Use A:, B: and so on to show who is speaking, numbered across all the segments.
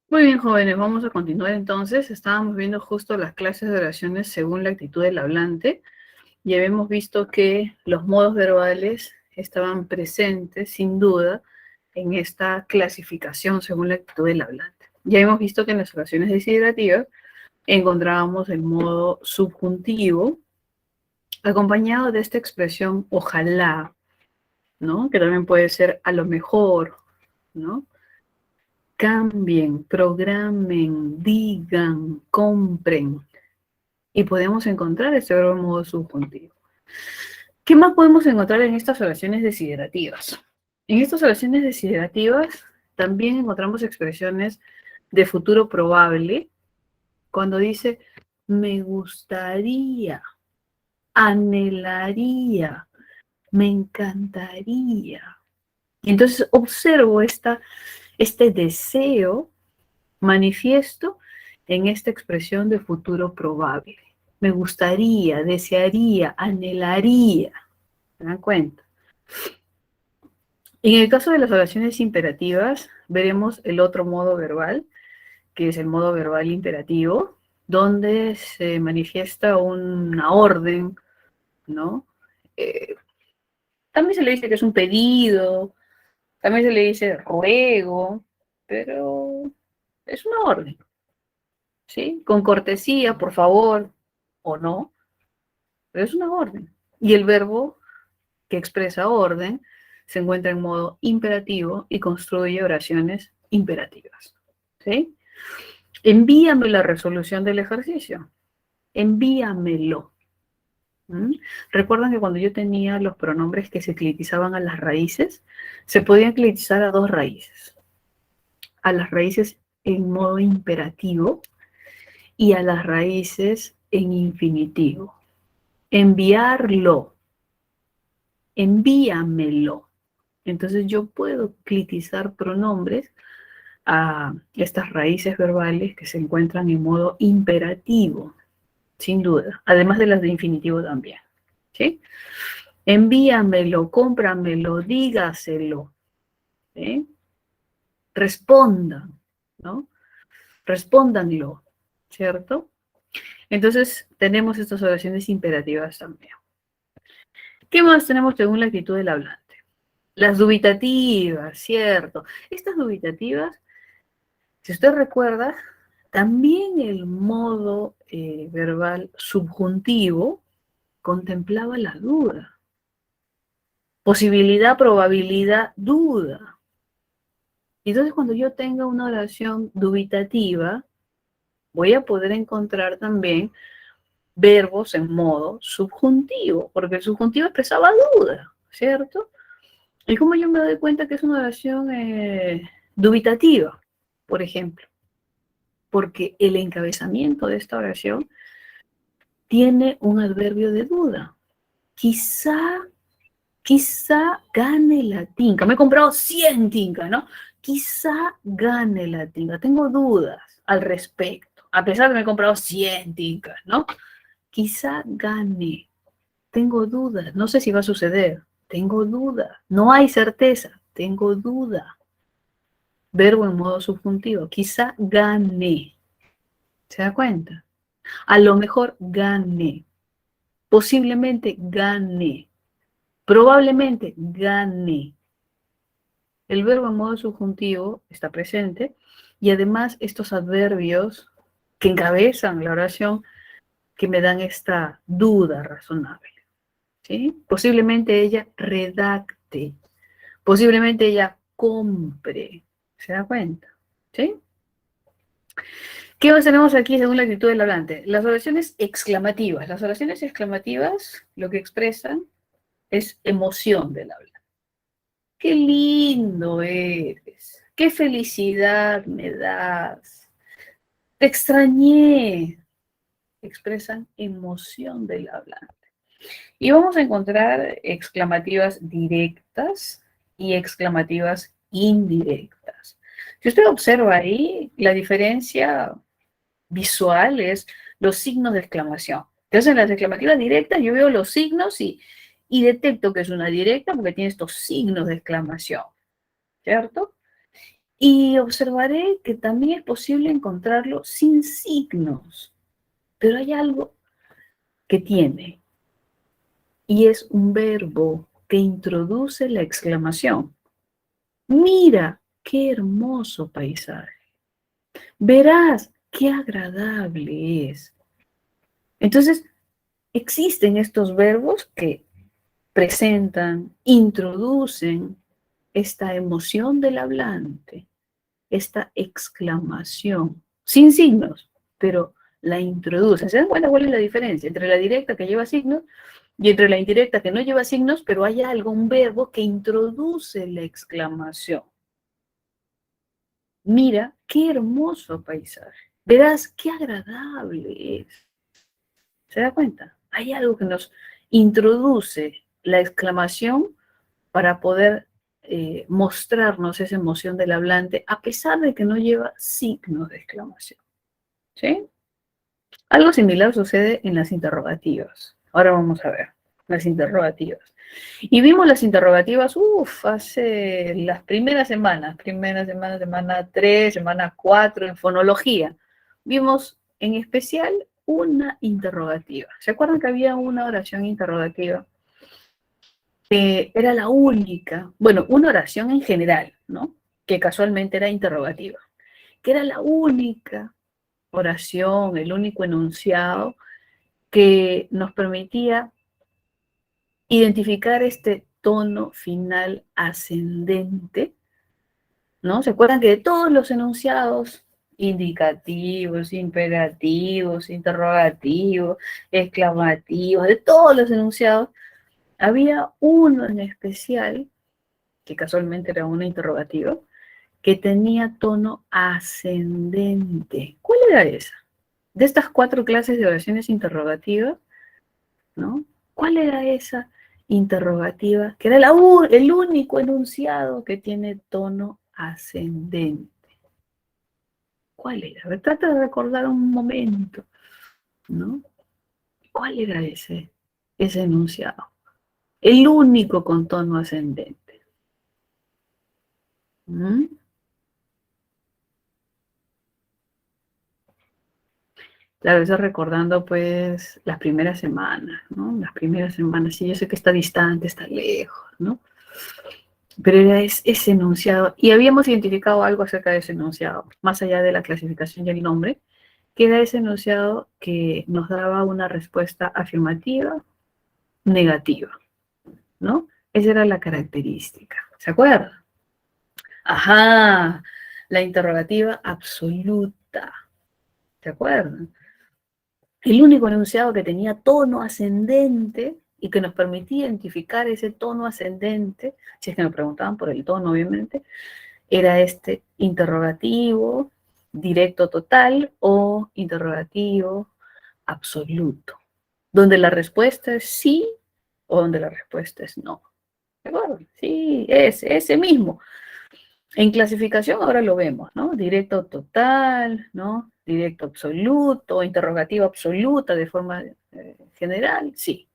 A: Muy bien, jóvenes, vamos a continuar entonces. Estábamos viendo justo las clases de oraciones según la actitud del hablante y habíamos visto que los modos verbales estaban presentes, sin duda, en esta clasificación según la actitud del hablante. Ya hemos visto que en las oraciones desiderativas encontrábamos el modo subjuntivo, acompañado de esta expresión ojalá, ¿no? Que también puede ser a lo mejor, ¿no? Cambien, programen, digan, compren. Y podemos encontrar este verbo en modo subjuntivo. ¿Qué más podemos encontrar en estas oraciones desiderativas? En estas oraciones desiderativas también encontramos expresiones de futuro probable cuando dice me gustaría, anhelaría, me encantaría. Y entonces observo este deseo manifiesto en esta expresión de futuro probable. Me gustaría, desearía, anhelaría. ¿Se dan cuenta? En el caso de las oraciones imperativas, veremos el otro modo verbal, que es el modo verbal imperativo, donde se manifiesta una orden, ¿no? Eh, También se le dice que es un pedido, también se le dice ruego, pero es una orden, ¿sí? Con cortesía, por favor, o no, pero es una orden. Y el verbo que expresa orden se encuentra en modo imperativo y construye oraciones imperativas, ¿sí? Envíame la resolución del ejercicio. Envíamelo. ¿Mm? Recuerdan que cuando yo tenía los pronombres que se clitizaban a las raíces, se podían clitizar a dos raíces. A las raíces en modo imperativo y a las raíces en infinitivo. Enviarlo, envíamelo. Entonces yo puedo clitizar pronombres a estas raíces verbales que se encuentran en modo imperativo, sin duda, además de las de infinitivo también. ¿Sí? Envíamelo, cómpramelo, dígaselo. ¿Sí? Respondan, ¿no? Respóndanlo, ¿cierto? Entonces tenemos estas oraciones imperativas también. ¿Qué más tenemos según la actitud del hablante? Las dubitativas, ¿cierto? Estas dubitativas, si usted recuerda, también el modo verbal subjuntivo contemplaba la duda. Posibilidad, probabilidad, duda. Entonces, cuando yo tenga una oración dubitativa, voy a poder encontrar también verbos en modo subjuntivo, porque el subjuntivo expresaba duda, ¿cierto? Y como yo me doy cuenta que es una oración dubitativa, por ejemplo, porque el encabezamiento de esta oración tiene un adverbio de duda. Quizá gane la tinca. Me he comprado 100 tincas, ¿no? Quizá gane la tinca. Tengo dudas al respecto, a pesar de que me he comprado 100 tincas, ¿no? Quizá gane. Tengo dudas. No sé si va a suceder. Tengo dudas. No hay certeza. Tengo duda. Verbo en modo subjuntivo. Quizá gane. ¿Se da cuenta? A lo mejor gane. Posiblemente gane. Probablemente gane. El verbo en modo subjuntivo está presente y además estos adverbios que encabezan la oración que me dan esta duda razonable. ¿Sí? Posiblemente ella redacte, posiblemente ella compre. ¿Se da cuenta? ¿Sí? ¿Qué más tenemos aquí según la actitud del hablante? Las oraciones exclamativas. Las oraciones exclamativas lo que expresan es emoción del hablante. ¡Qué lindo eres! ¡Qué felicidad me das! Te extrañé. Expresan emoción del hablante. Y vamos a encontrar exclamativas directas y exclamativas indirectas. Si usted observa ahí, la diferencia visual es los signos de exclamación. Entonces, en las exclamativas directas yo veo los signos y detecto que es una directa porque tiene estos signos de exclamación, ¿cierto? Y observaré que también es posible encontrarlo sin signos, pero hay algo que tiene, y es un verbo que introduce la exclamación. Mira, qué hermoso paisaje. Verás, qué agradable es. Entonces, existen estos verbos que presentan, introducen esta emoción del hablante, esta exclamación, sin signos, pero la introduce. ¿Se dan cuenta cuál es la diferencia entre la directa que lleva signos y entre la indirecta que no lleva signos, pero hay algo, un verbo que introduce la exclamación? Mira, qué hermoso paisaje. Verás, qué agradable es. ¿Se da cuenta? Hay algo que nos introduce la exclamación para poder mostrarnos esa emoción del hablante, a pesar de que no lleva signos de exclamación. ¿Sí? Algo similar sucede en las interrogativas. Ahora vamos a ver las interrogativas. Y vimos las interrogativas, hace las primeras semanas, semana 3, semana 4, en fonología. Vimos en especial una interrogativa. ¿Se acuerdan que había una oración interrogativa? Que era la única, bueno, una oración en general, ¿no? Que casualmente era interrogativa, que era la única oración, el único enunciado que nos permitía identificar este tono final ascendente, ¿no? ¿Se acuerdan que de todos los enunciados, indicativos, imperativos, interrogativos, exclamativos, de todos los enunciados, había uno en especial, que casualmente era una interrogativa, que tenía tono ascendente? ¿Cuál era esa? De estas 4 clases de oraciones interrogativas, ¿no? ¿Cuál era esa interrogativa? Que era el único enunciado que tiene tono ascendente. ¿Cuál era? A ver, trata de recordar un momento, ¿no? ¿Cuál era ese enunciado? El único con tono ascendente. ¿Mm? Claro, eso recordando pues las primeras semanas, ¿no? Las primeras semanas, sí, yo sé que está distante, está lejos, ¿no? Pero era ese enunciado, y habíamos identificado algo acerca de ese enunciado, más allá de la clasificación y el nombre, que era ese enunciado que nos daba una respuesta afirmativa, negativa, ¿no? Esa era la característica, ¿se acuerdan? Ajá, la interrogativa absoluta, ¿se acuerdan? El único enunciado que tenía tono ascendente y que nos permitía identificar ese tono ascendente, si es que nos preguntaban por el tono, obviamente, era este interrogativo directo total o interrogativo absoluto, donde la respuesta es sí o donde la respuesta es no. ¿De acuerdo? Sí, es ese mismo. En clasificación ahora lo vemos, ¿no? Directo total, ¿no? Directo absoluto, interrogativo absoluta de forma general, sí,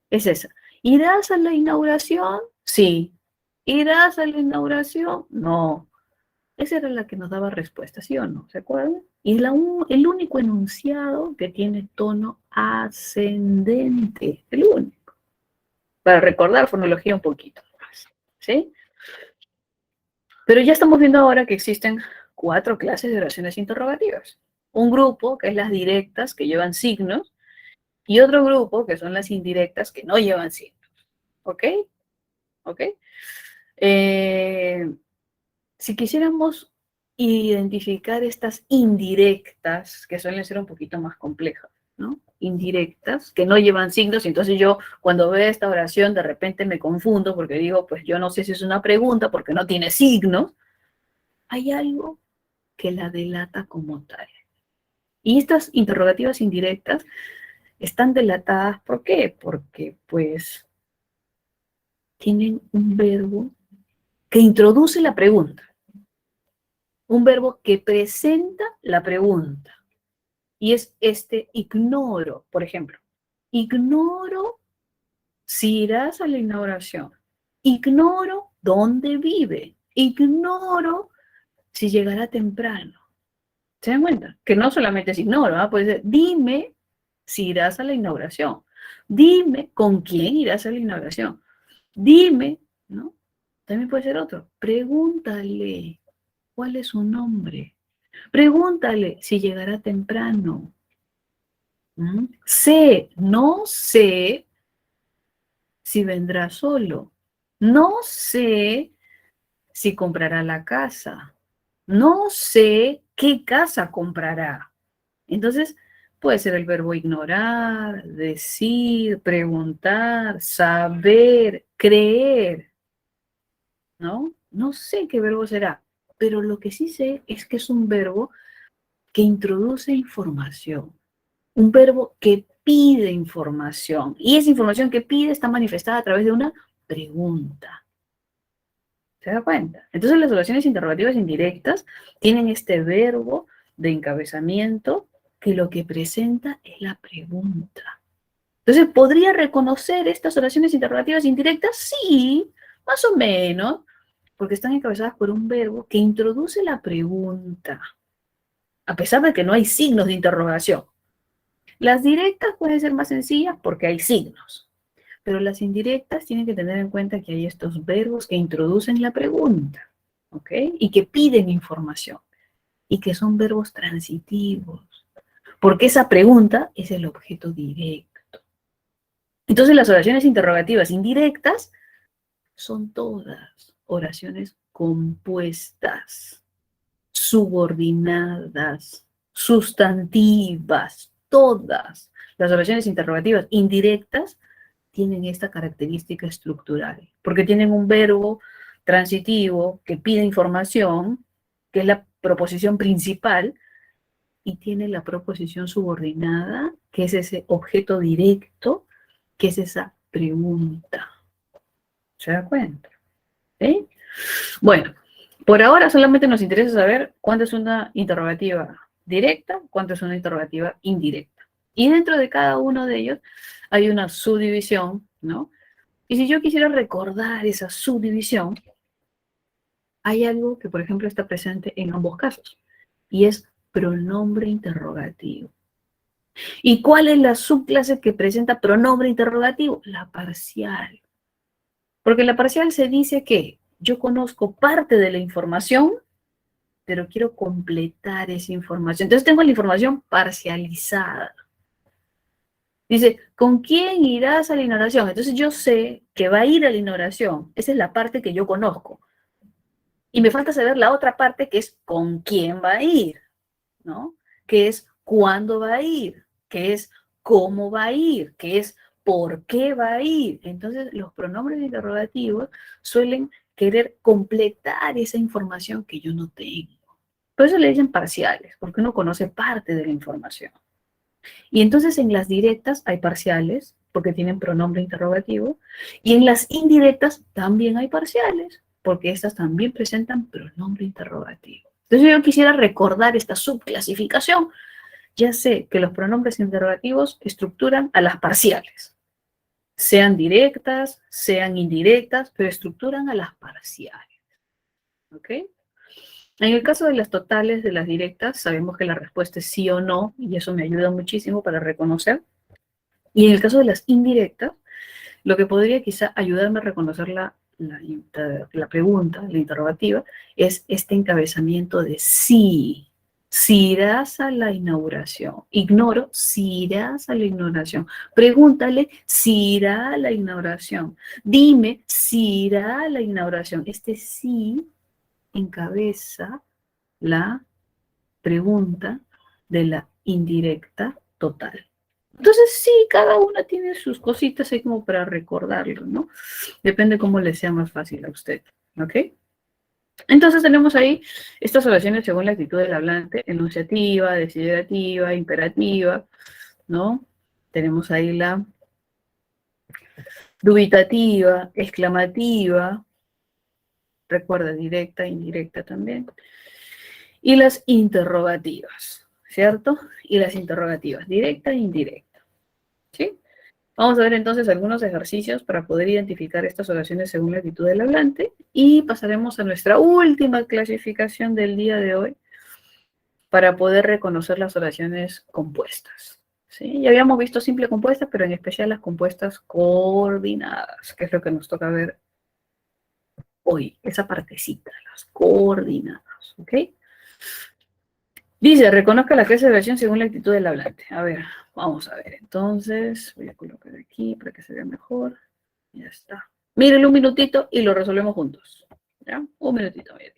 A: es esa. ¿Irás a la inauguración? Sí. ¿Irás a la inauguración? No. Esa era la que nos daba respuesta, ¿sí o no? ¿Se acuerdan? Y es el único enunciado que tiene tono ascendente, el único. Para recordar fonología un poquito más, ¿sí? Pero ya estamos viendo ahora que existen 4 clases de oraciones interrogativas. Un grupo, que es las directas, que llevan signos, y otro grupo, que son las indirectas, que no llevan signos. ¿Ok? ¿Ok? Eh, si quisiéramos identificar estas indirectas, que suelen ser un poquito más complejas, ¿no? Indirectas, que no llevan signos, entonces yo cuando veo esta oración de repente me confundo porque digo, pues yo no sé si es una pregunta porque no tiene signos. Hay algo que la delata como tal. Y estas interrogativas indirectas están delatadas, ¿por qué? Porque pues tienen un verbo que introduce la pregunta, un verbo que presenta la pregunta. Y es este ignoro, por ejemplo. Ignoro si irás a la inauguración. Ignoro dónde vive. Ignoro si llegará temprano. ¿Se dan cuenta? Que no solamente es ignoro, ¿ah? Puede ser, dime si irás a la inauguración. Dime con quién irás a la inauguración. Dime, ¿no? También puede ser otro. Pregúntale cuál es su nombre. Pregúntale si llegará temprano. Sé, no sé si vendrá solo. No sé si comprará la casa. No sé qué casa comprará. Entonces, puede ser el verbo ignorar, decir, preguntar, saber, creer, ¿no? No sé qué verbo será, pero lo que sí sé es que es un verbo que introduce información, un verbo que pide información, y esa información que pide está manifestada a través de una pregunta. ¿Se da cuenta? Entonces las oraciones interrogativas indirectas tienen este verbo de encabezamiento que lo que presenta es la pregunta. Entonces, ¿podría reconocer estas oraciones interrogativas indirectas? Sí, más o menos, porque están encabezadas por un verbo que introduce la pregunta, a pesar de que no hay signos de interrogación. Las directas pueden ser más sencillas porque hay signos, pero las indirectas tienen que tener en cuenta que hay estos verbos que introducen la pregunta, ¿ok? Y que piden información, y que son verbos transitivos, porque esa pregunta es el objeto directo. Entonces las oraciones interrogativas indirectas son todas oraciones compuestas, subordinadas, sustantivas, todas. Las oraciones interrogativas indirectas tienen esta característica estructural, porque tienen un verbo transitivo que pide información, que es la proposición principal, y tiene la proposición subordinada, que es ese objeto directo, que es esa pregunta. ¿Se da cuenta? ¿Sí? Bueno, por ahora solamente nos interesa saber cuánto es una interrogativa directa, cuánto es una interrogativa indirecta. Y dentro de cada uno de ellos hay una subdivisión, ¿no? Y si yo quisiera recordar esa subdivisión, hay algo que, por ejemplo, está presente en ambos casos, y es pronombre interrogativo. ¿Y cuál es la subclase que presenta pronombre interrogativo? La parcial. Porque la parcial se dice que yo conozco parte de la información, pero quiero completar esa información. Entonces tengo la información parcializada. Dice, ¿con quién irás a la inauguración? Entonces yo sé que va a ir a la inauguración. Esa es la parte que yo conozco. Y me falta saber la otra parte que es con quién va a ir, ¿no? Que es cuándo va a ir, que es cómo va a ir, que es por qué va a ir. Entonces, los pronombres interrogativos suelen querer completar esa información que yo no tengo. Por eso le dicen parciales, porque uno conoce parte de la información. Y entonces en las directas hay parciales, porque tienen pronombre interrogativo, y en las indirectas también hay parciales, porque estas también presentan pronombre interrogativo. Entonces yo quisiera recordar esta subclasificación. Ya sé que los pronombres interrogativos estructuran a las parciales, sean directas, sean indirectas, pero estructuran a las parciales. ¿Ok? En el caso de las totales, de las directas, sabemos que la respuesta es sí o no, y eso me ayuda muchísimo para reconocer. Y en el caso de las indirectas, lo que podría quizá ayudarme a reconocer la pregunta, la interrogativa, es este encabezamiento de sí. Si irás a la inauguración. Ignoro si irás a la inauguración. Pregúntale si irá a la inauguración. Dime si irá a la inauguración. Este sí encabeza la pregunta de la indirecta total. Entonces sí, cada una tiene sus cositas ahí como para recordarlo, ¿no? Depende cómo le sea más fácil a usted, ¿ok? Entonces tenemos ahí estas oraciones según la actitud del hablante, enunciativa, desiderativa, imperativa, ¿no? Tenemos ahí la dubitativa, exclamativa, recuerda, directa, indirecta también, y las interrogativas, ¿cierto? Y las interrogativas, directa e indirecta, ¿sí? Vamos a ver entonces algunos ejercicios para poder identificar estas oraciones según la actitud del hablante y pasaremos a nuestra última clasificación del día de hoy para poder reconocer las oraciones compuestas. ¿Sí? Ya habíamos visto simple compuestas, pero en especial las compuestas coordinadas, que es lo que nos toca ver hoy, esa partecita, las coordinadas, ¿ok? Dice, reconozca la clase de oración según la actitud del hablante. A ver, vamos a ver. Entonces, voy a colocar aquí para que se vea mejor. Ya está. Mírenlo un minutito y lo resolvemos juntos. ¿Ya? Un minutito, medio.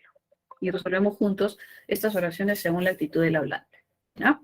A: Y resolvemos juntos estas oraciones según la actitud del hablante. ¿Ya?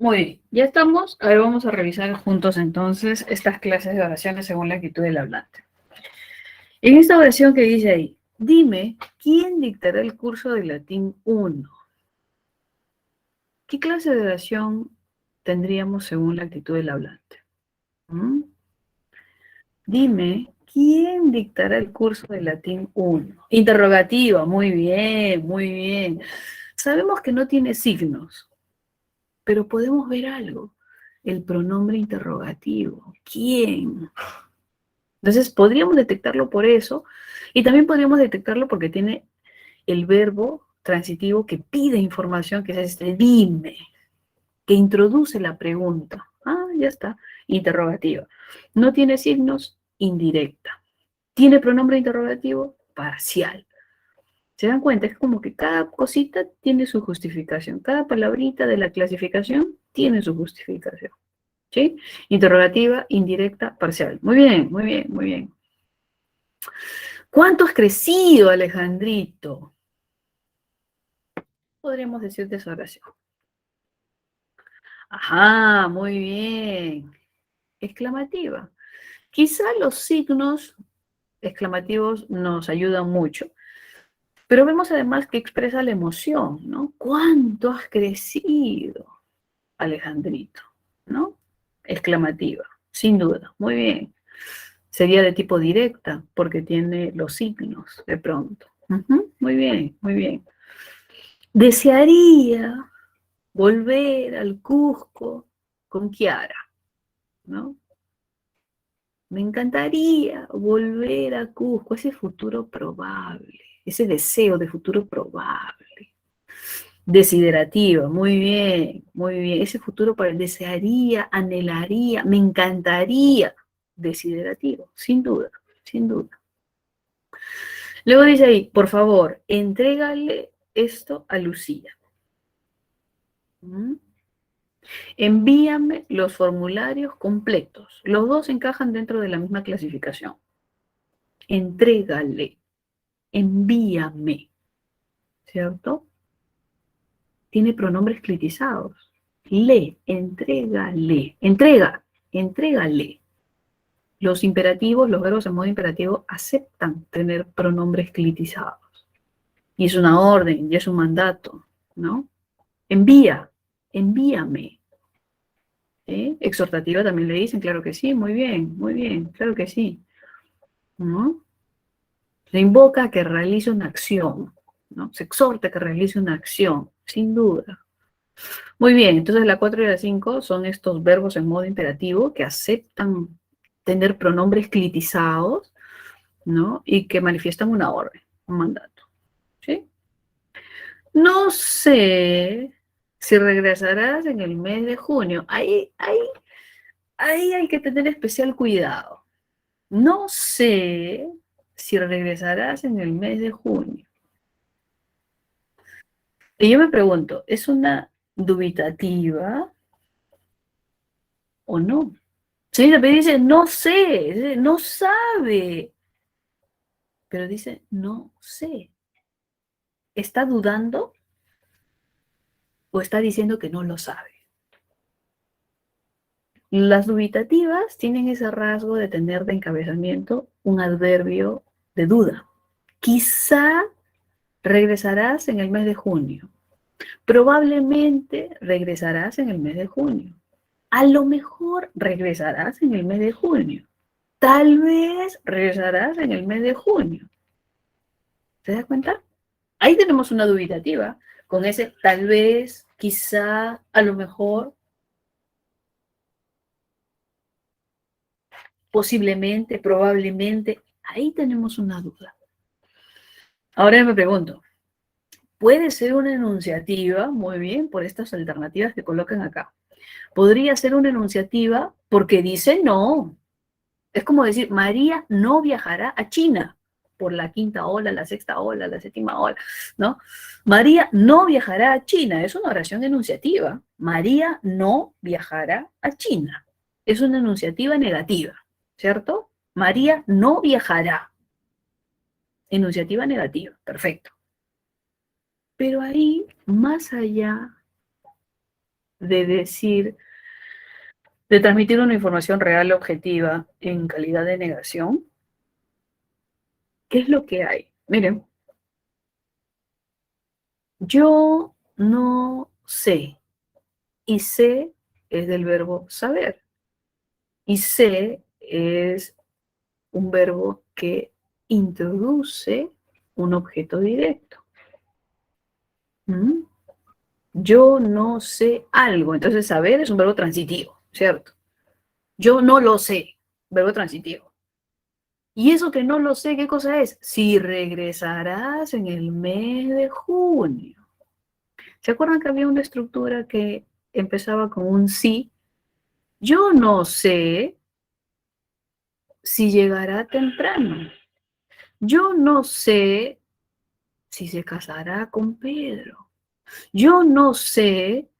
A: Muy bien, ya estamos. A ver, vamos a revisar juntos entonces estas clases de oraciones según la actitud del hablante. En esta oración que dice ahí, dime, ¿quién dictará el curso de latín 1? ¿Qué clase de oración tendríamos según la actitud del hablante? ¿Mm? Dime, ¿quién dictará el curso de latín 1? Interrogativa, muy bien, muy bien. Sabemos que no tiene signos, pero podemos ver algo. El pronombre interrogativo. ¿Quién? Entonces, podríamos detectarlo por eso, y también podríamos detectarlo porque tiene el verbo transitivo que pide información, que es este dime, que introduce la pregunta. Ah, ya está, interrogativa. No tiene signos, indirecta. Tiene pronombre interrogativo, parcial. ¿Se dan cuenta? Es como que cada cosita tiene su justificación. Cada palabrita de la clasificación tiene su justificación. ¿Sí? Interrogativa, indirecta, parcial. Muy bien, muy bien, muy bien. ¿Cuánto has crecido, Alejandrito? Podríamos decir de esa oración. Ajá, muy bien. Exclamativa. Quizá los signos exclamativos nos ayudan mucho, pero vemos además que expresa la emoción, ¿no? ¿Cuánto has crecido, Alejandrito? ¿No? Exclamativa, sin duda. Muy bien. Sería de tipo directa, porque tiene los signos de pronto. Muy bien, muy bien. Desearía volver al Cusco con Kiara, ¿no? Me encantaría volver a Cusco, ese futuro probable, ese deseo de futuro probable. Desiderativa, muy bien, muy bien. Ese futuro para desearía, anhelaría, me encantaría. Desiderativo, sin duda, sin duda. Luego dice ahí, por favor, entrégale esto a Lucía. ¿Mm? Envíame los formularios completos. Los dos encajan dentro de la misma clasificación. Entrégale, envíame, ¿cierto? Tiene pronombres clitizados. Le, entrégale, entrega, entrégale. Los imperativos, los verbos en modo imperativo aceptan tener pronombres clitizados. Y es una orden, y es un mandato, ¿no? Envía, envíame. Exhortativa también le dicen, claro que sí, muy bien, claro que sí. ¿No? Se invoca a que realice una acción, ¿no? Se exhorta a que realice una acción, sin duda. Muy bien, entonces la 4 y la 5 son estos verbos en modo imperativo que aceptan tener pronombres clitizados, ¿no? Y que manifiestan una orden, un mandato, ¿sí? No sé si regresarás en el mes de junio. Ahí hay que tener especial cuidado. No sé si regresarás en el mes de junio. Y yo me pregunto, ¿es una dubitativa o no? Sí, me dice, no sé, no sabe, pero dice, no sé. ¿Está dudando o está diciendo que no lo sabe? Las dubitativas tienen ese rasgo de tener de encabezamiento un adverbio de duda. Quizá regresarás en el mes de junio. Probablemente regresarás en el mes de junio. A lo mejor regresarás en el mes de junio. Tal vez regresarás en el mes de junio. ¿Se da cuenta? Ahí tenemos una dubitativa con ese tal vez, quizá, a lo mejor, posiblemente, probablemente. Ahí tenemos una duda. Ahora me pregunto, ¿puede ser una enunciativa? Muy bien, por estas alternativas que colocan acá. Podría ser una enunciativa porque dice no. Es como decir, María no viajará a China por la quinta ola, la sexta ola, la séptima ola, ¿no? María no viajará a China, es una oración enunciativa. María no viajará a China. Es una enunciativa negativa, ¿cierto? María no viajará. Enunciativa negativa, perfecto. Pero ahí, más allá de decir, de transmitir una información real objetiva en calidad de negación, ¿qué es lo que hay? Miren, yo no sé. Y sé es del verbo saber. Y sé es un verbo que introduce un objeto directo. ¿Mm? Yo no sé algo. Entonces, saber es un verbo transitivo, ¿cierto? Yo no lo sé, verbo transitivo. Y eso que no lo sé, ¿qué cosa es? Si regresarás en el mes de junio. ¿Se acuerdan que había una estructura que empezaba con un sí? Yo no sé si llegará temprano. Yo no sé si se casará con Pedro. Yo no sé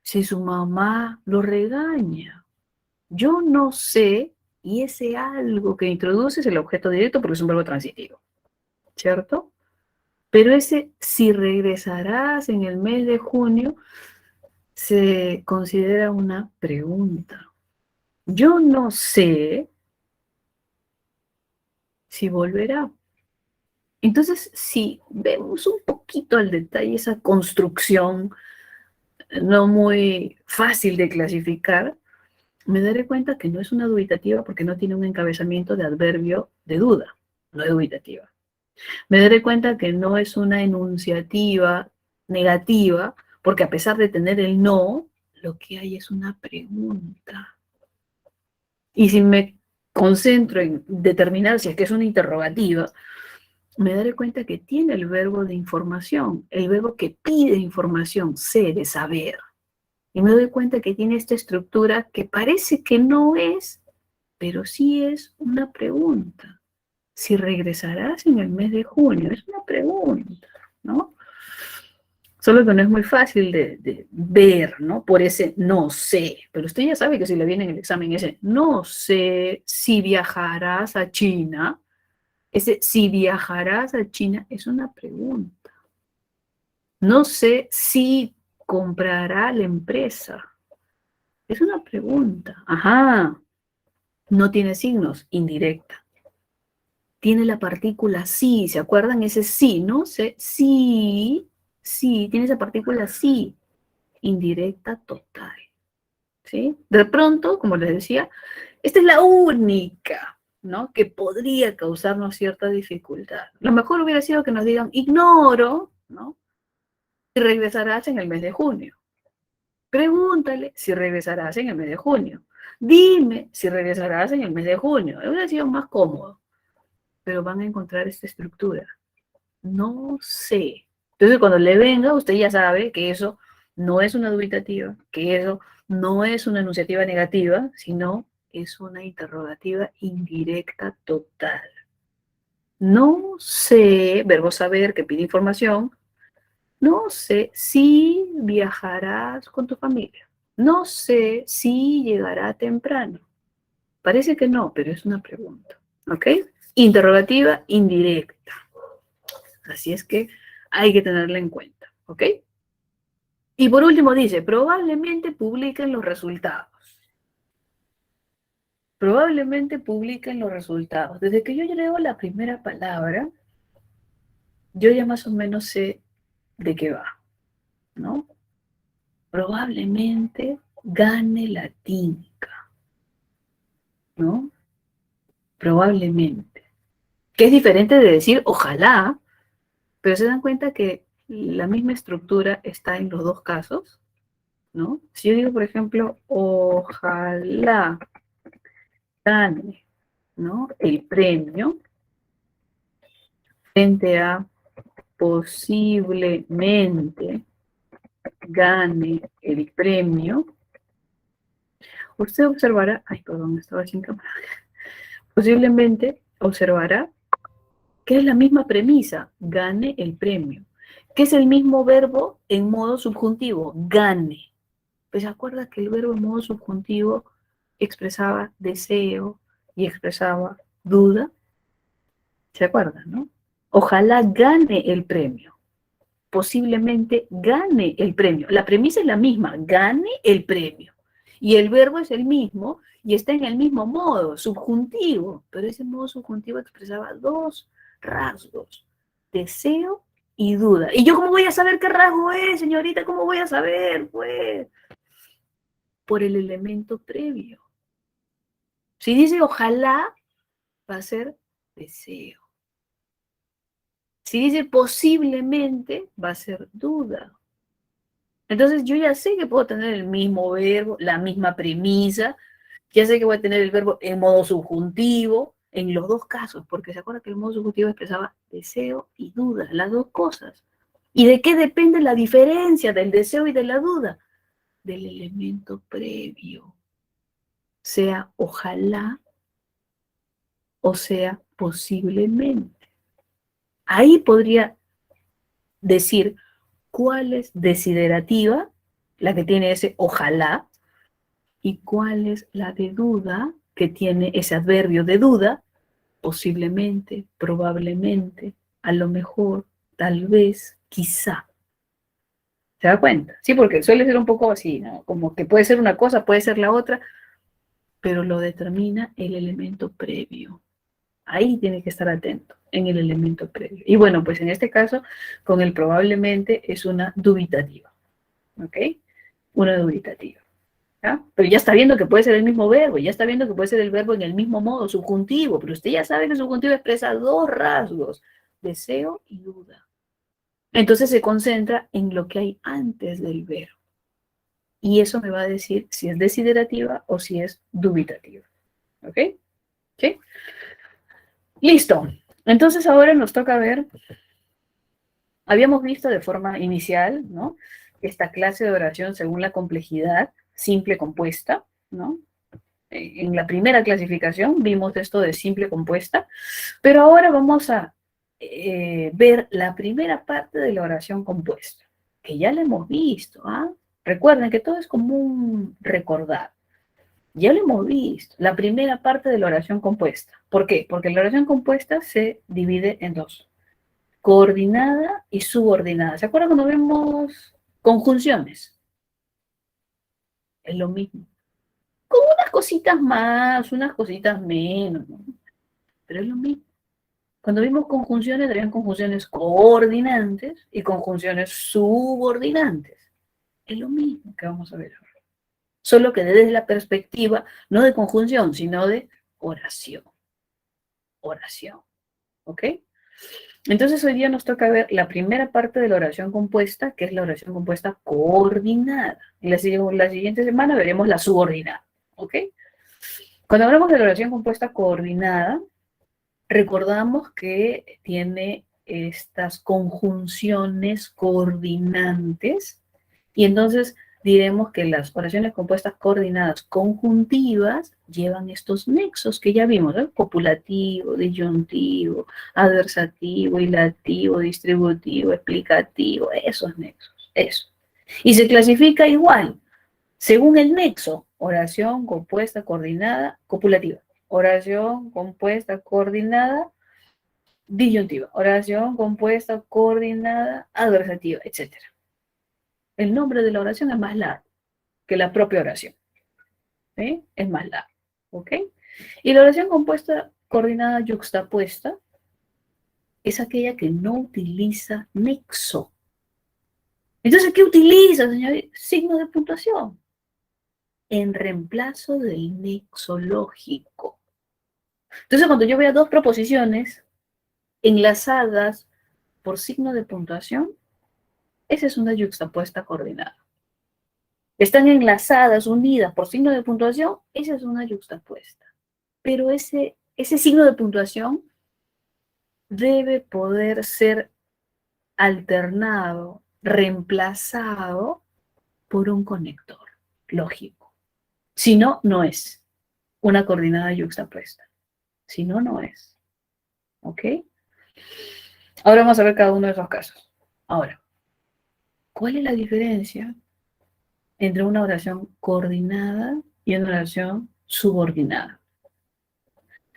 A: si su mamá lo regaña. Yo no sé, y ese algo que introduce es el objeto directo porque es un verbo transitivo, ¿cierto? Pero ese si regresarás en el mes de junio se considera una pregunta. Yo no sé si volverá. Entonces, si vemos un poquito al detalle esa construcción no muy fácil de clasificar, me daré cuenta que no es una dubitativa porque no tiene un encabezamiento de adverbio de duda, no es dubitativa. Me daré cuenta que no es una enunciativa negativa porque a pesar de tener el no, lo que hay es una pregunta. Y si me concentro en determinar si es que es una interrogativa, me daré cuenta que tiene el verbo de información, el verbo que pide información, sé, de saber. Y me doy cuenta que tiene esta estructura que parece que no es, pero sí es una pregunta. Si regresarás en el mes de junio, es una pregunta, ¿no? Solo que no es muy fácil de ver, ¿no? Por ese no sé. Pero usted ya sabe que si le viene en el examen ese no sé si viajarás a China, ese si viajarás a China es una pregunta. No sé si comprará la empresa. Es una pregunta. Ajá. No tiene signos, indirecta. Tiene la partícula sí, ¿se acuerdan? Ese sí, no sé, sí, sí, tiene esa partícula sí, indirecta total. ¿Sí? De pronto, como les decía, esta es la única, ¿no? Que podría causarnos cierta dificultad. Lo mejor hubiera sido que nos digan, ignoro, ¿no? Si regresarás en el mes de junio. Pregúntale si regresarás en el mes de junio. Dime si regresarás en el mes de junio. Hubiera sido más cómodo, pero van a encontrar esta estructura. No sé. Entonces, cuando le venga, usted ya sabe que eso no es una dubitativa, que eso no es una enunciativa negativa, sino es una interrogativa indirecta total. No sé, verbo saber que pide información, no sé si viajarás con tu familia. No sé si llegará temprano. Parece que no, pero es una pregunta. ¿Ok? Interrogativa indirecta. Así es que hay que tenerla en cuenta. ¿Ok? Y por último dice, probablemente publiquen los resultados. Probablemente publiquen los resultados. Desde que yo leo la primera palabra, yo ya más o menos sé de qué va, ¿no? Probablemente gane la tinca, ¿no? Probablemente. Que es diferente de decir ojalá, pero se dan cuenta que la misma estructura está en los dos casos, ¿no? Si yo digo, por ejemplo, ojalá gane, ¿no? El premio frente a posiblemente gane el premio, usted observará, ay, perdón, estaba sin cámara, posiblemente observará que es la misma premisa, gane el premio, que es el mismo verbo en modo subjuntivo, gane. Pues se acuerda que el verbo en modo subjuntivo expresaba deseo y expresaba duda. ¿Se acuerdan, no? Ojalá gane el premio. Posiblemente gane el premio. La premisa es la misma, gane el premio. Y el verbo es el mismo y está en el mismo modo, subjuntivo. Pero ese modo subjuntivo expresaba dos rasgos, deseo y duda. ¿Y yo cómo voy a saber qué rasgo es, señorita? ¿Cómo voy a saber? Pues por el elemento previo. Si dice ojalá, va a ser deseo. Si dice posiblemente, va a ser duda. Entonces yo ya sé que puedo tener el mismo verbo, la misma premisa, ya sé que voy a tener el verbo en modo subjuntivo, en los dos casos, porque se acuerda que el modo subjuntivo expresaba deseo y duda, las dos cosas. ¿Y de qué depende la diferencia del deseo y de la duda? Del elemento previo, sea ojalá o sea posiblemente. Ahí podría decir cuál es desiderativa, la que tiene ese ojalá, y cuál es la de duda, que tiene ese adverbio de duda, posiblemente, probablemente, a lo mejor, tal vez, quizá. ¿Se da cuenta? Sí, porque suele ser un poco así, ¿no? Como que puede ser una cosa, puede ser la otra, pero lo determina el elemento previo. Ahí tiene que estar atento, en el elemento previo. Y bueno, pues en este caso, con el probablemente es una dubitativa. ¿Ok? Una dubitativa. ¿Ya? Pero ya está viendo que puede ser el mismo verbo, ya está viendo que puede ser el verbo en el mismo modo, subjuntivo, pero usted ya sabe que el subjuntivo expresa dos rasgos, deseo y duda. Entonces se concentra en lo que hay antes del verbo. Y eso me va a decir si es desiderativa o si es dubitativa. ¿Ok? ¿Sí? Listo. Entonces ahora nos toca ver, habíamos visto de forma inicial, ¿no? Esta clase de oración según la complejidad simple compuesta, ¿no? En la primera clasificación vimos esto de simple compuesta, pero ahora vamos a ver la primera parte de la oración compuesta, que ya la hemos visto, ¿ah? Recuerden que todo es como un recordar. Ya lo hemos visto, la primera parte de la oración compuesta. ¿Por qué? Porque la oración compuesta se divide en dos, coordinada y subordinada. ¿Se acuerdan cuando vemos conjunciones? Es lo mismo. Con unas cositas más, unas cositas menos, ¿no? Pero es lo mismo. Cuando vimos conjunciones, habían conjunciones coordinantes y conjunciones subordinantes. Es lo mismo que vamos a ver ahora. Solo que desde la perspectiva, no de conjunción, sino de oración. Oración. ¿Ok? Entonces hoy día nos toca ver la primera parte de la oración compuesta, que es la oración compuesta coordinada. Y la siguiente semana veremos la subordinada. ¿Ok? Cuando hablamos de la oración compuesta coordinada, recordamos que tiene estas conjunciones coordinantes y entonces diremos que las oraciones compuestas coordinadas conjuntivas llevan estos nexos que ya vimos, ¿no? Copulativo, disyuntivo, adversativo, ilativo, distributivo, explicativo, esos nexos, eso. Y se clasifica igual, según el nexo, oración compuesta coordinada copulativa, oración compuesta coordinada disyuntiva, oración compuesta coordinada adversativa, etc. El nombre de la oración es más largo que la propia oración. ¿Sí? Es más largo. ¿Ok? Y la oración compuesta coordinada yuxtapuesta es aquella que no utiliza nexo. Entonces, ¿qué utiliza, señor? Signo de puntuación. En reemplazo del nexo lógico. Entonces, cuando yo vea dos proposiciones enlazadas por signo de puntuación, esa es una yuxtapuesta coordinada. Están enlazadas, unidas por signo de puntuación, esa es una yuxtapuesta. Pero ese signo de puntuación debe poder ser alternado, reemplazado por un conector lógico. Si no, no es una coordinada yuxtapuesta. Si no, no es. ¿Ok? Ahora vamos a ver cada uno de esos casos. Ahora, ¿cuál es la diferencia entre una oración coordinada y una oración subordinada?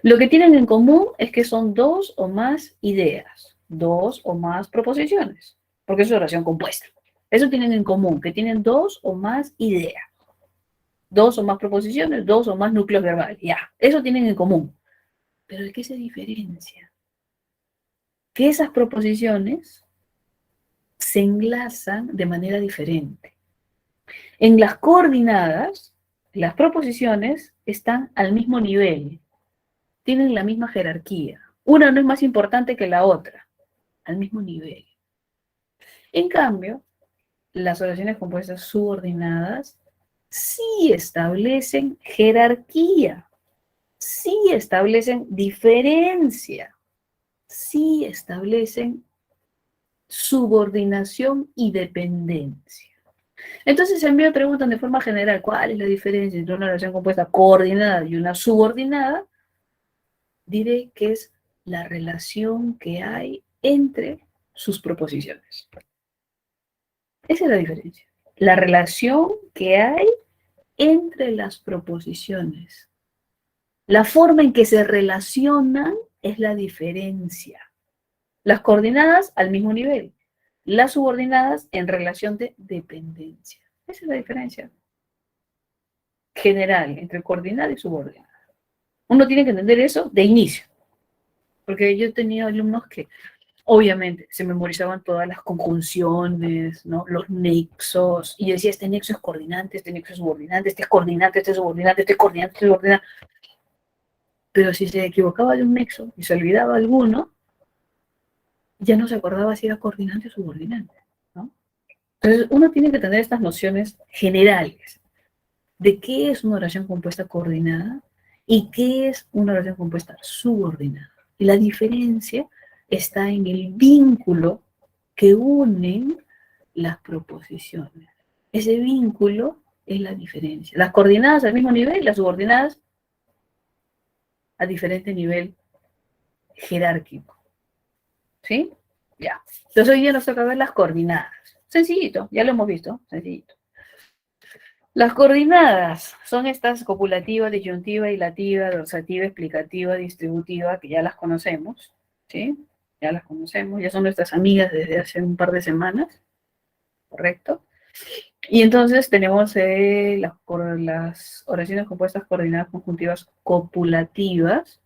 A: Lo que tienen en común es que son dos o más ideas, dos o más proposiciones, porque es oración compuesta. Eso tienen en común, que tienen dos o más ideas, dos o más proposiciones, dos o más núcleos verbales. Ya, eso tienen en común. Pero ¿de qué se diferencia? Que esas proposiciones se enlazan de manera diferente. En las coordinadas, las proposiciones están al mismo nivel, tienen la misma jerarquía. Una no es más importante que la otra, al mismo nivel. En cambio, las oraciones compuestas subordinadas sí establecen jerarquía, sí establecen diferencia, sí establecen subordinación y dependencia. Entonces, si a mí me preguntan de forma general cuál es la diferencia entre una oración compuesta coordinada y una subordinada, diré que es la relación que hay entre sus proposiciones. Esa es la diferencia. La relación que hay entre las proposiciones. La forma en que se relacionan es la diferencia. Las coordinadas al mismo nivel. Las subordinadas en relación de dependencia. Esa es la diferencia general entre coordinada y subordinada. Uno tiene que entender eso de inicio. Porque yo he tenido alumnos que obviamente se memorizaban todas las conjunciones, ¿no? Los nexos, y yo decía, este nexo es coordinante, este nexo es subordinante, este es coordinante, este es subordinante, este es coordinante, este es subordinante. Pero si se equivocaba de un nexo y se olvidaba alguno, ya no se acordaba si era coordinante o subordinante, ¿no? Entonces, uno tiene que tener estas nociones generales de qué es una oración compuesta coordinada y qué es una oración compuesta subordinada. Y la diferencia está en el vínculo que unen las proposiciones. Ese vínculo es la diferencia. Las coordenadas al mismo nivel, las subordinadas a diferente nivel jerárquico. ¿Sí? Ya. Entonces hoy día nos toca ver las coordenadas. Sencillito, ya lo hemos visto, sencillito. Las coordenadas son estas copulativa, disyuntiva, ilativa, dorsativa, explicativa, distributiva, que ya las conocemos, ¿sí? Ya las conocemos, ya son nuestras amigas desde hace un par de semanas, ¿correcto? Y entonces tenemos las oraciones compuestas coordinadas conjuntivas copulativas.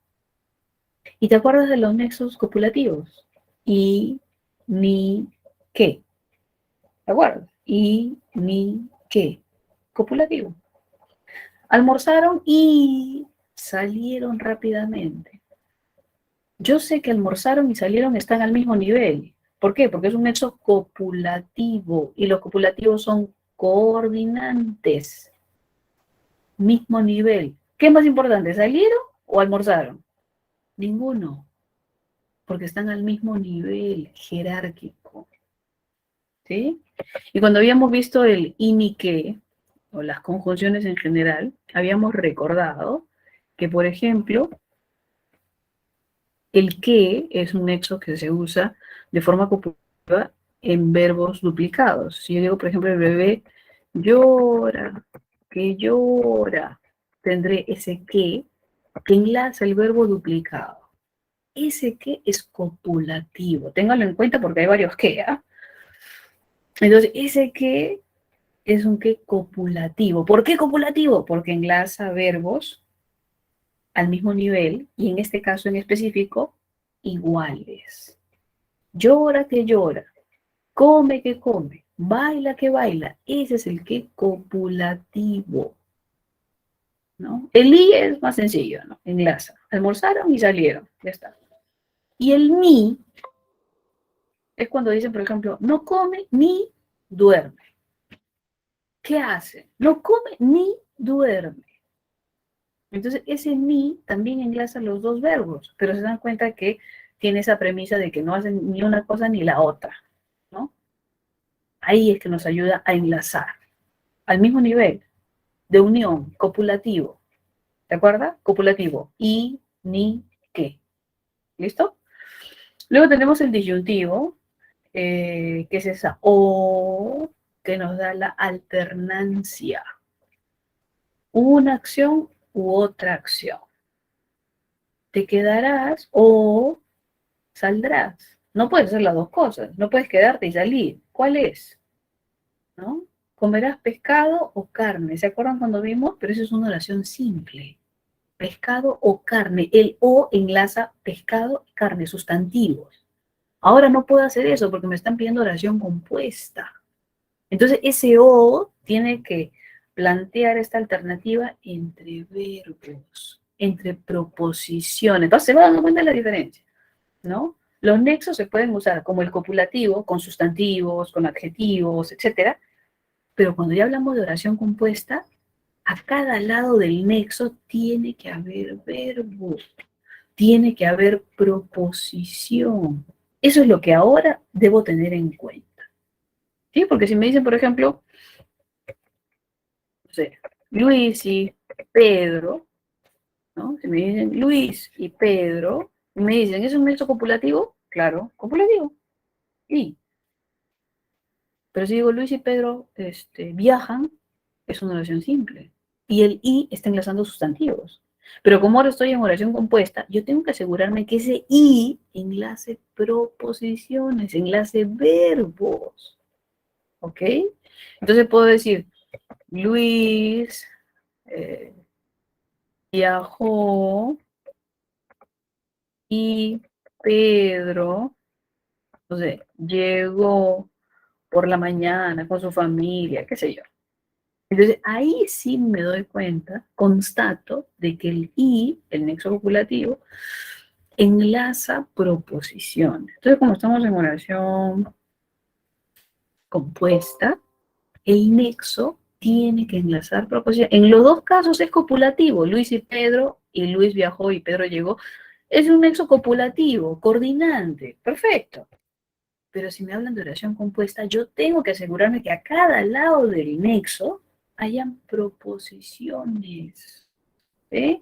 A: ¿Y te acuerdas de los nexos copulativos? Y, ni, qué. ¿De acuerdo? Y, ni, qué. Copulativo. Almorzaron y salieron rápidamente. Yo sé que almorzaron y salieron están al mismo nivel. ¿Por qué? Porque es un nexo copulativo y los copulativos son coordinantes. Mismo nivel. ¿Qué es más importante, salieron o almorzaron? Ninguno, porque están al mismo nivel jerárquico. ¿Sí? Y cuando habíamos visto el y ni qué, o las conjunciones en general, habíamos recordado que, por ejemplo, el que es un nexo que se usa de forma copulativa en verbos duplicados. Si yo digo, por ejemplo, el bebé llora, que llora, tendré ese que enlaza el verbo duplicado. Ese que es copulativo. Ténganlo en cuenta porque hay varios que, ¿eh? Entonces, ese que es un que copulativo. ¿Por qué copulativo? Porque enlaza verbos al mismo nivel y en este caso en específico, iguales. Llora que llora, come que come, baila que baila. Ese es el que copulativo, ¿no? El I es más sencillo, ¿no? Enlaza. Almorzaron y salieron, ya está. Y el ni es cuando dicen, por ejemplo, no come ni duerme. ¿Qué hace? No come ni duerme. Entonces, ese ni también enlaza los dos verbos, pero se dan cuenta que tiene esa premisa de que no hacen ni una cosa ni la otra, ¿no? Ahí es que nos ayuda a enlazar al mismo nivel de unión, copulativo. ¿De acuerdo? Copulativo. Y, ni, que. ¿Listo? Luego tenemos el disyuntivo, que es esa o que nos da la alternancia. Una acción u otra acción. Te quedarás o saldrás. No puedes hacer las dos cosas. No puedes quedarte y salir. ¿Cuál es? ¿No? ¿Comerás pescado o carne? ¿Se acuerdan cuando vimos? Pero eso es una oración simple. Pescado o carne. El o enlaza pescado y carne, sustantivos. Ahora no puedo hacer eso porque me están pidiendo oración compuesta. Entonces ese o tiene que plantear esta alternativa entre verbos, entre proposiciones. Entonces se van dando cuenta de la diferencia, ¿no? Los nexos se pueden usar como el copulativo, con sustantivos, con adjetivos, etcétera, pero cuando ya hablamos de oración compuesta, a cada lado del nexo tiene que haber verbo, tiene que haber proposición. Eso es lo que ahora debo tener en cuenta. ¿Sí? Porque si me dicen, por ejemplo, no sé, Luis y Pedro, ¿no? Si me dicen Luis y Pedro, y me dicen, ¿es un nexo copulativo? Claro, copulativo. Y, pero si digo Luis y Pedro viajan, es una oración simple. Y el y está enlazando sustantivos. Pero como ahora estoy en oración compuesta, yo tengo que asegurarme que ese y enlace proposiciones, enlace verbos. ¿Ok? Entonces puedo decir, Luis viajó y Pedro, no sé, llegó por la mañana con su familia, qué sé yo. Entonces, ahí sí me doy cuenta, constato de que el y, el nexo copulativo, enlaza proposiciones. Entonces, como estamos en oración compuesta, el nexo tiene que enlazar proposiciones. En los dos casos es copulativo, Luis y Pedro, y Luis viajó y Pedro llegó. Es un nexo copulativo, coordinante, perfecto. Pero si me hablan de oración compuesta, yo tengo que asegurarme que a cada lado del nexo hayan proposiciones. ¿Sí?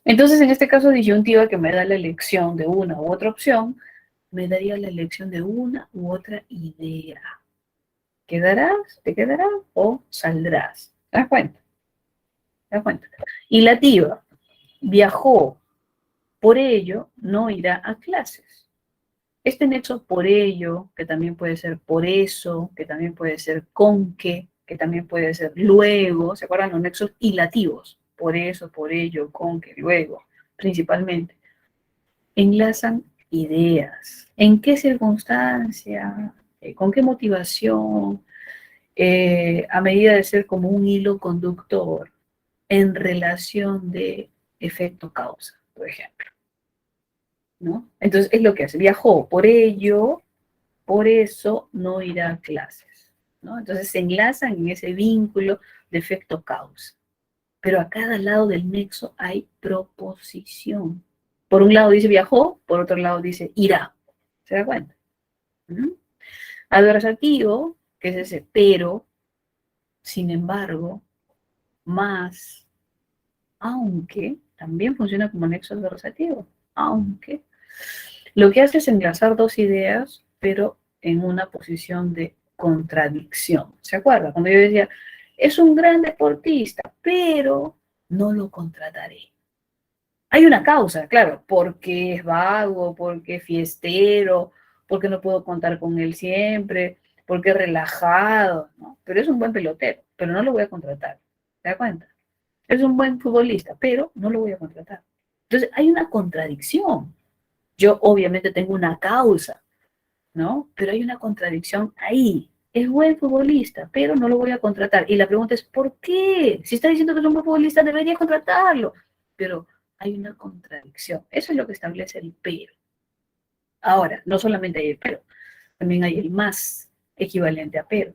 A: Entonces, en este caso disyuntiva que me da la elección de una u otra opción, me daría la elección de una u otra idea. ¿Quedarás, te quedarás o saldrás? ¿Te das cuenta? ¿Te das cuenta? Ilativa, viajó, por ello no irá a clases. Este nexo por ello, que también puede ser por eso, que también puede ser con que también puede ser luego, ¿se acuerdan los nexos ilativos? Por eso, por ello, con que, luego, principalmente. Enlazan ideas. ¿En qué circunstancia? ¿Con qué motivación? A medida de ser como un hilo conductor en relación de efecto-causa, por ejemplo. ¿No? Entonces es lo que hace. Viajó, por ello, por eso no irá a clases. ¿No? Entonces se enlazan en ese vínculo de efecto-causa. Pero a cada lado del nexo hay proposición. Por un lado dice viajó, por otro lado dice irá. ¿Se da cuenta? ¿Mm? Adversativo, que es ese pero, sin embargo, más, aunque, también funciona como nexo adversativo. Aunque, lo que hace es enlazar dos ideas, pero en una posición de contradicción. ¿Se acuerda? Cuando yo decía, es un gran deportista, pero no lo contrataré. Hay una causa, claro, porque es vago, porque es fiestero, porque no puedo contar con él siempre, porque es relajado, ¿no? Pero es un buen pelotero, pero no lo voy a contratar. ¿Se da cuenta? Es un buen futbolista, pero no lo voy a contratar. Entonces, hay una contradicción. Yo obviamente tengo una causa, ¿no? Pero hay una contradicción ahí. Es buen futbolista, pero no lo voy a contratar. Y la pregunta es, ¿por qué? Si está diciendo que es un buen futbolista, debería contratarlo. Pero hay una contradicción. Eso es lo que establece el pero. Ahora, no solamente hay el pero, también hay el más equivalente a pero.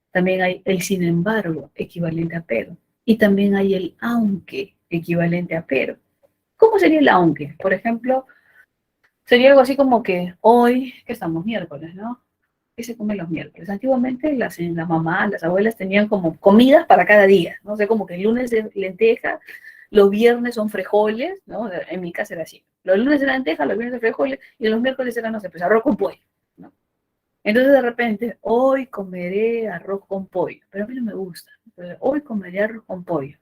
A: También hay el sin embargo equivalente a pero. Y también hay el aunque equivalente a pero. ¿Cómo sería el aunque? Por ejemplo, sería algo así como que hoy, que estamos miércoles, ¿no? ¿Qué se come los miércoles? Antiguamente las mamás, las abuelas tenían como comidas para cada día, ¿no? O sea, como que el lunes es lenteja, los viernes son frijoles, ¿no? En mi casa era así. Los lunes eran lentejas, los viernes frijoles y los miércoles eran, no sé, pues arroz con pollo, ¿no? Entonces de repente, hoy comeré arroz con pollo, pero a mí no me gusta. Entonces, hoy comeré arroz con pollo.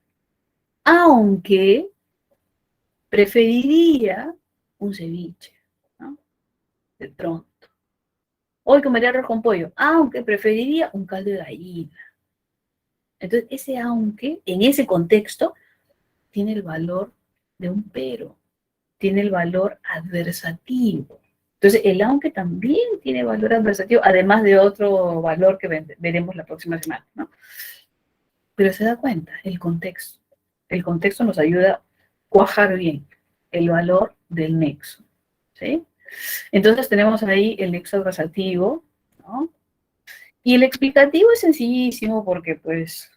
A: Aunque preferiría un ceviche, ¿no? De pronto. Hoy comería arroz con pollo, aunque preferiría un caldo de gallina. Entonces, ese aunque, en ese contexto, tiene el valor de un pero, tiene el valor adversativo. Entonces, el aunque también tiene valor adversativo, además de otro valor que veremos la próxima semana, ¿no? Pero se da cuenta, el contexto. El contexto nos ayuda a cuajar bien el valor del nexo, ¿sí? Entonces tenemos ahí el nexo adversativo, ¿no? Y el explicativo es sencillísimo porque pues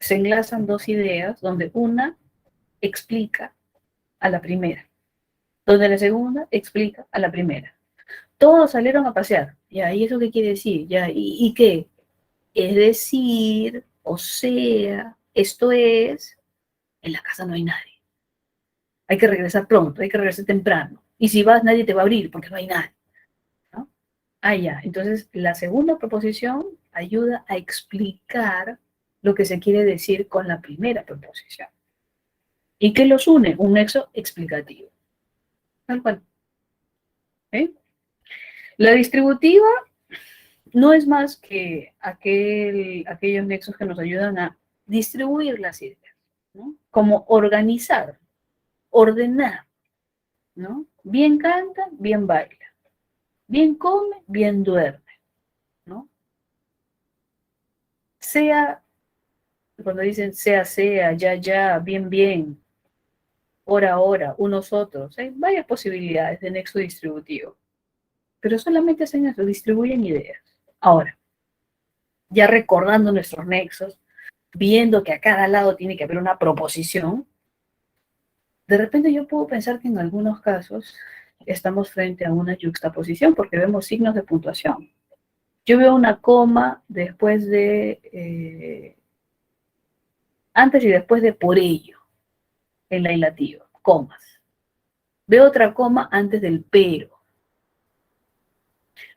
A: se enlazan dos ideas donde una explica a la primera, donde la segunda explica a la primera. Todos salieron a pasear, ya, ¿y eso qué quiere decir? Ya, ¿y qué? Es decir, o sea, esto es, en la casa no hay nadie. Hay que regresar pronto, hay que regresar temprano. Y si vas, nadie te va a abrir porque no hay nadie, ¿no? Ah, ya. Entonces, la segunda proposición ayuda a explicar lo que se quiere decir con la primera proposición. ¿Y qué los une? Un nexo explicativo. Tal cual. ¿Eh? La distributiva no es más que aquellos nexos que nos ayudan a distribuir las ideas, ¿no? Como organizar, ordenar, ¿no? Bien canta, bien baila. Bien come, bien duerme, ¿no? Sea, cuando dicen sea, ya, bien, hora, unos otros, hay varias posibilidades de nexo distributivo, pero solamente hacen eso, distribuyen ideas. Ahora, ya recordando nuestros nexos, viendo que a cada lado tiene que haber una proposición, De repente yo puedo pensar que en algunos casos estamos frente a una yuxtaposición porque vemos signos de puntuación. Yo veo una coma después de, antes y después de por ello, en la ilativa, comas. Veo otra coma antes del pero.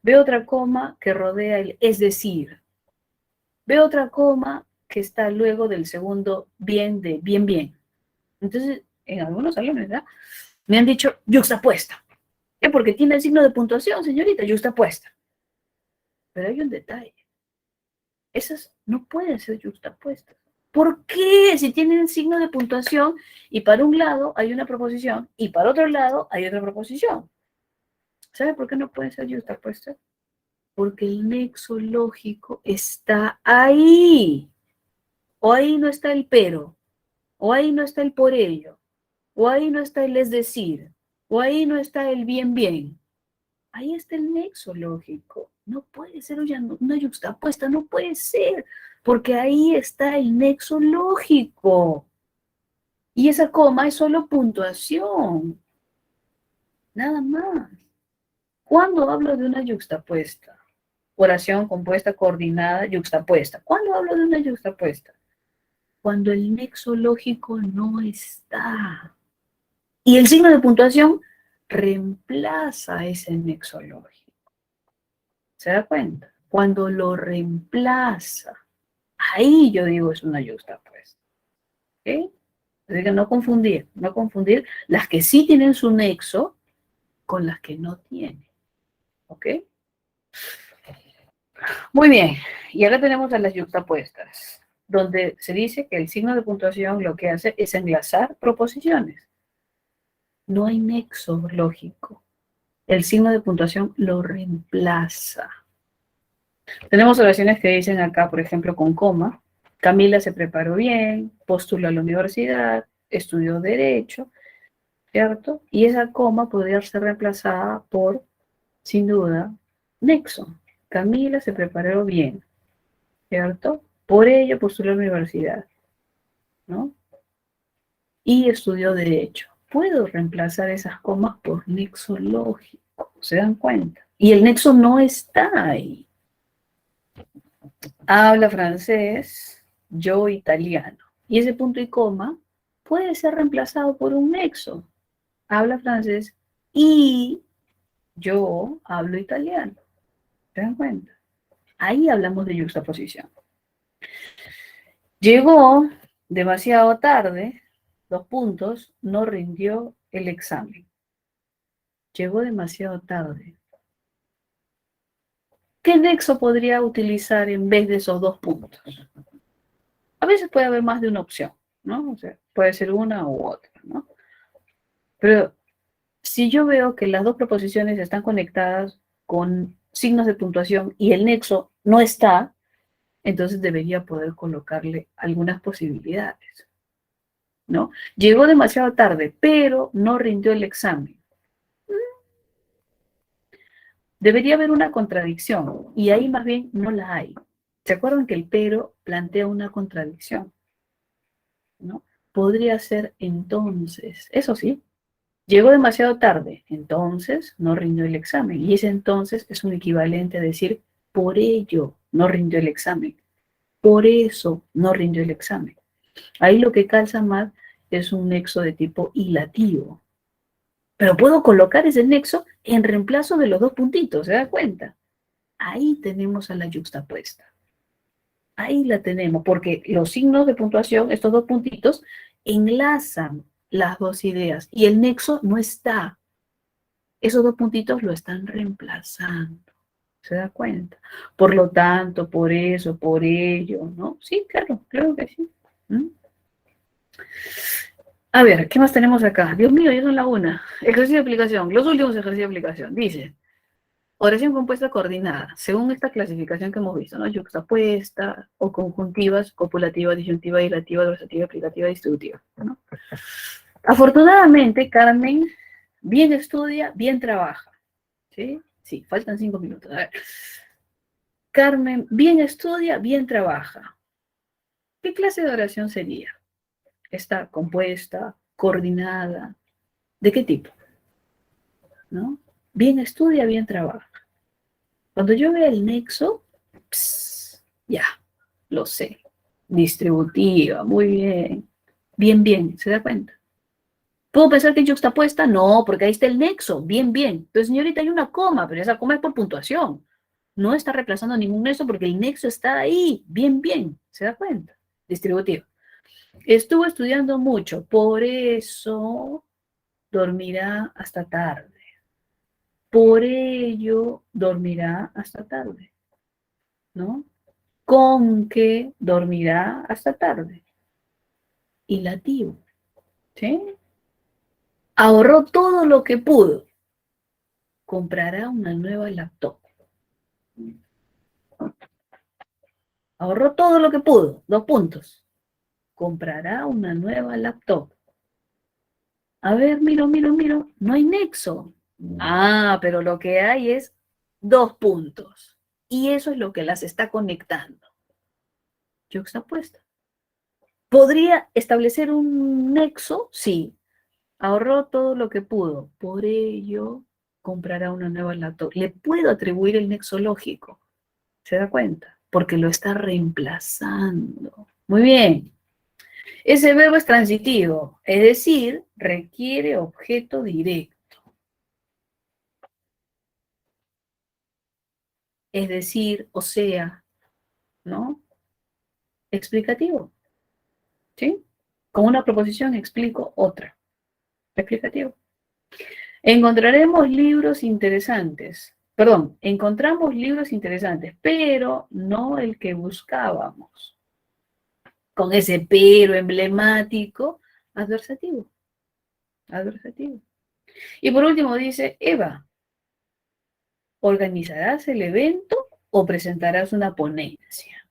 A: Veo otra coma que rodea el es decir. Veo otra coma que está luego del segundo bien de bien, bien. Entonces, en algunos salones, ¿verdad? Me han dicho yuxtapuesta. ¿Qué? Porque tiene el signo de puntuación, señorita, yuxtapuesta. Pero hay un detalle. Esas no pueden ser yuxtapuestas. ¿Por qué? Si tienen signo de puntuación y para un lado hay una proposición y para otro lado hay otra proposición. ¿Sabe por qué no pueden ser yuxtapuestas? Porque el nexo lógico está ahí. O ahí no está el pero, o ahí no está el por ello, o ahí no está el es decir, o ahí no está el bien bien. Ahí está el nexo lógico. No puede ser una yuxtapuesta, no puede ser, porque ahí está el nexo lógico. Y esa coma es solo puntuación, nada más. ¿Cuándo hablo de una yuxtapuesta? Oración compuesta, coordinada, yuxtapuesta. ¿Cuándo hablo de una yuxtapuesta? Cuando el nexo lógico no está. Y el signo de puntuación reemplaza ese nexo lógico. ¿Se da cuenta? Cuando lo reemplaza, ahí yo digo es una yuxtapuesta. ¿Ok? Así que no confundir las que sí tienen su nexo con las que no tienen. ¿Ok? Muy bien. Y ahora tenemos a las yuxtapuestas, donde se dice que el signo de puntuación lo que hace es enlazar proposiciones. No hay nexo lógico. El signo de puntuación lo reemplaza. Tenemos oraciones que dicen acá, por ejemplo, con coma. Camila se preparó bien, postuló a la universidad, estudió derecho, ¿cierto? Y esa coma podría ser reemplazada por, sin duda, nexo. Camila se preparó bien, ¿cierto? Por ello postuló a la universidad, ¿no? Y estudió derecho. Puedo reemplazar esas comas por nexo lógico, ¿se dan cuenta? Y el nexo no está ahí. Habla francés, yo italiano. Y ese punto y coma puede ser reemplazado por un nexo. Habla francés y yo hablo italiano. ¿Se dan cuenta? Ahí hablamos de yuxtaposición. Llegó demasiado tarde, 2 puntos, no rindió el examen. Llegó demasiado tarde. ¿Qué nexo podría utilizar en vez de esos 2 puntos? A veces puede haber más de una opción, ¿no? O sea, puede ser una u otra, ¿no? Pero si yo veo que las dos proposiciones están conectadas con signos de puntuación y el nexo no está, entonces debería poder colocarle algunas posibilidades, ¿no? Llegó demasiado tarde, pero no rindió el examen. Debería haber una contradicción y ahí más bien no la hay. ¿Se acuerdan que el pero plantea una contradicción? ¿No? Podría ser entonces, eso sí, llegó demasiado tarde, entonces no rindió el examen. Y ese entonces es un equivalente a decir, por ello no rindió el examen. Por eso no rindió el examen. Ahí lo que calza más es un nexo de tipo ilativo. Pero puedo colocar ese nexo en reemplazo de los 2 puntitos, ¿se da cuenta? Ahí tenemos a la yuxtapuesta. Ahí la tenemos, porque los signos de puntuación, estos 2 puntitos, enlazan las dos ideas y el nexo no está. Esos 2 puntitos lo están reemplazando. ¿Se da cuenta? Por lo tanto, por eso, por ello, ¿no? Sí, claro, claro que sí. ¿Mm? A ver, ¿qué más tenemos acá? Dios mío, ya son la una. Ejercicio de aplicación. Los últimos ejercicios de aplicación. Dice, oración compuesta coordinada, según esta clasificación que hemos visto, ¿no? Yuxtapuesta o conjuntivas, copulativa, disyuntiva, dilativa, adversativa, aplicativa, distributiva, ¿no? Afortunadamente, Carmen bien estudia, bien trabaja. ¿Sí? Sí, faltan 5 minutos. A ver. Carmen bien estudia, bien trabaja. ¿Qué clase de oración sería? Está compuesta, coordinada. ¿De qué tipo? ¿No? Bien estudia, bien trabaja. Cuando yo vea el nexo, ya, lo sé. Distributiva, muy bien. Bien, bien, ¿se da cuenta? ¿Puedo pensar que es yuxtapuesta? No, porque ahí está el nexo. Bien, bien. Pero señorita, hay una coma, pero esa coma es por puntuación. No está reemplazando ningún nexo porque el nexo está ahí. Bien, bien. ¿Se da cuenta? Distributivo. Estuvo estudiando mucho, por eso dormirá hasta tarde. Por ello dormirá hasta tarde, ¿no? Con que dormirá hasta tarde. Ilativo, ¿sí? Ahorró todo lo que pudo. Comprará una nueva laptop. Ahorró todo lo que pudo. 2 puntos. Comprará una nueva laptop. A ver, miro. No hay nexo. Ah, pero lo que hay es 2 puntos. Y eso es lo que las está conectando. Yuxtapuesta. ¿Podría establecer un nexo? Sí. Ahorró todo lo que pudo. Por ello, comprará una nueva laptop. Le puedo atribuir el nexo lógico. ¿Se da cuenta? Porque lo está reemplazando. Muy bien. Ese verbo es transitivo, es decir, requiere objeto directo. Es decir, o sea, ¿no? Explicativo, ¿sí? Con una proposición explico otra. Explicativo. Encontraremos libros interesantes. Perdón, encontramos libros interesantes, pero no el que buscábamos. Con ese pero emblemático, adversativo. Adversativo. Y por último dice, Eva, ¿organizarás el evento o presentarás una ponencia?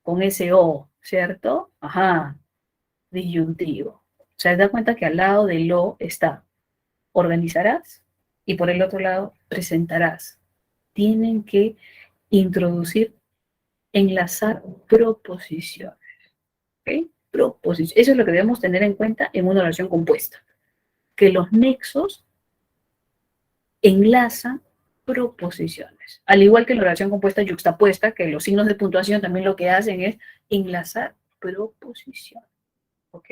A: Con ese O, ¿cierto? Ajá, disyuntivo. O sea, da cuenta que al lado del O está organizarás y por el otro lado presentarás. Tienen que introducir, enlazar proposiciones. ¿Ok? Proposiciones. Eso es lo que debemos tener en cuenta en una oración compuesta. Que los nexos enlazan proposiciones. Al igual que la oración compuesta yuxtapuesta, que los signos de puntuación también lo que hacen es enlazar proposiciones. ¿Ok?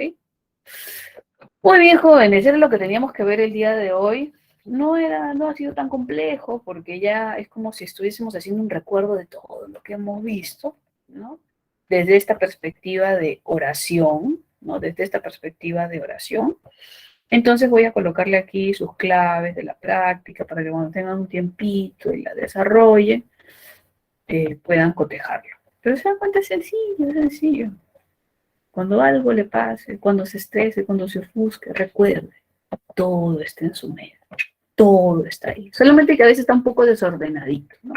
A: Muy bien, jóvenes, eso es lo que teníamos que ver el día de hoy. No ha sido tan complejo porque ya es como si estuviésemos haciendo un recuerdo de todo lo que hemos visto, ¿no? Desde esta perspectiva de oración, ¿no? Desde esta perspectiva de oración. Entonces voy a colocarle aquí sus claves de la práctica para que cuando tengan un tiempito y la desarrollen, puedan cotejarlo. Pero se dan cuenta, es sencillo, es sencillo. Cuando algo le pase, cuando se estrese, cuando se ofusque, recuerde, todo está en su mente, todo está ahí. Solamente que a veces está un poco desordenadito, ¿no?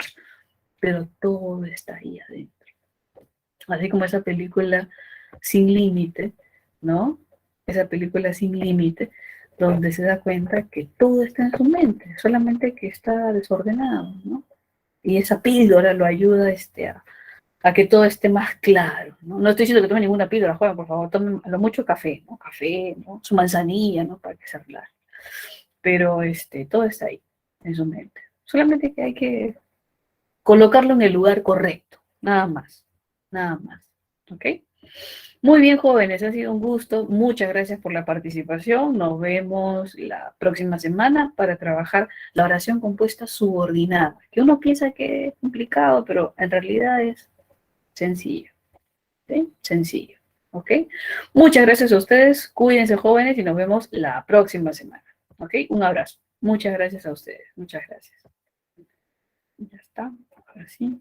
A: Pero todo está ahí adentro. Así como esa película Sin Límite, ¿no? Esa película Sin Límite, donde se da cuenta que todo está en su mente, solamente que está desordenado, ¿no? Y esa píldora lo ayuda a que todo esté más claro, ¿no? No estoy diciendo que tomen ninguna píldora, joven, por favor, tomen a lo mucho café, ¿no? Café, ¿no? Su manzanilla, ¿no? Para que se aclare. Pero todo está ahí, en su mente. Solamente que hay que colocarlo en el lugar correcto, nada más, nada más, ¿ok? Muy bien, jóvenes, ha sido un gusto. Muchas gracias por la participación. Nos vemos la próxima semana para trabajar la oración compuesta subordinada, que uno piensa que es complicado, pero en realidad es sencillo. ¿Sí? Sencillo. ¿Ok? Muchas gracias a ustedes. Cuídense, jóvenes, y nos vemos la próxima semana. ¿Ok? Un abrazo. Muchas gracias a ustedes. Muchas gracias. Ya está. Ahora sí.